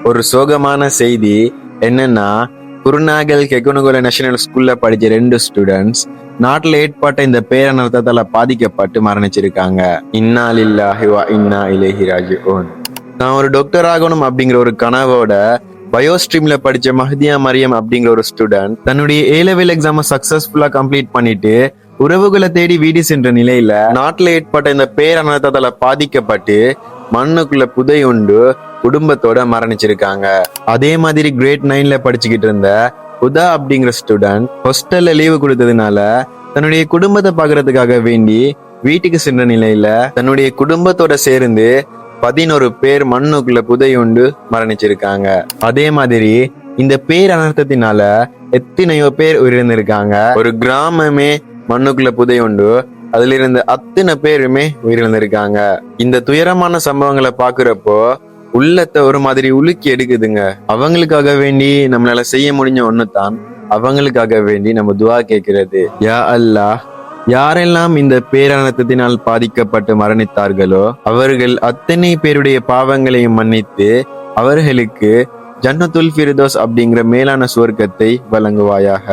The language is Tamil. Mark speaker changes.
Speaker 1: ஒரு சோகமான செய்தி என்னன்னா, குருநாகல் கெகுனுகுல நேஷனல் ஸ்கூல்ல படிச்ச 2 ஸ்டூடெண்ட்ஸ் நாட்டுல ஏற்பட்ட இந்த பேரனர்த்தத்தால பாதிக்கப்பட்டு மரணிச்சிருக்காங்க. இன்னா லில்லாஹி வ இன்னா இலைஹி ராஜிஊன். நான் ஒரு டாக்டர் ஆகணும் அப்படிங்கிற ஒரு கனவோட பயோஸ்ட்ரீம்ல படிச்ச மஹதியா மரியம் அப்படிங்கிற ஒரு ஸ்டூடெண்ட் தன்னுடைய A-level எக்ஸாம சக்சஸ்ஃபுல்லா கம்ப்ளீட் பண்ணிட்டு உறவுகளை தேடி வீடு சென்ற நிலையில நாட்டுல ஏற்பட்ட இந்த பேரனர்த்தத்தால பாதிக்கப்பட்டு மண்ணுக்குள்ள புதை உண்டு குடும்பத்தோட மரணிச்சிருக்காங்க. அதே மாதிரி கிரேட் 9ல படிச்சுக்கிட்டு இருந்த உதா அப்படிங்கிற ஸ்டூடெண்ட் ஹாஸ்டல்ல லீவு கொடுத்ததுனால தன்னுடைய குடும்பத்தை பாக்குறதுக்காக வேண்டி வீட்டுக்கு சென்ற நிலையில தன்னுடைய குடும்பத்தோட சேர்ந்து 11 பேர் மண்ணுக்குள்ள புதையுண்டு மரணிச்சிருக்காங்க. அதே மாதிரி இந்த பேர் அனர்த்தத்தினால எத்தனையோ பேர் உயிரிழந்திருக்காங்க. ஒரு கிராமமே மண்ணுக்குள்ள புதையுண்டு அதுல இருந்த அத்தனை பேருமே உயிரிழந்திருக்காங்க. இந்த துயரமான சம்பவங்களை பாக்குறப்போ உள்ளத்தை ஒரு மாதிரி உலுக்கி எடுக்குதுங்க. அவங்களுக்காக வேண்டி நம்மளால செய்ய முடிஞ்ச ஒண்ணுதான் அவங்களுக்காக வேண்டி நம்ம துவா கேட்கிறது. யா அல்லாஹ், யாரெல்லாம் இந்த பேரனர்த்தத்தினால் பாதிக்கப்பட்டு மரணித்தார்களோ அவர்கள் அத்தனை பேருடைய பாவங்களையும் மன்னித்து அவர்களுக்கு ஜன்னத்துல் ஃபிர்தௌஸ் அப்படிங்கிற மேலான சுவர்க்கத்தை வழங்குவாயாக.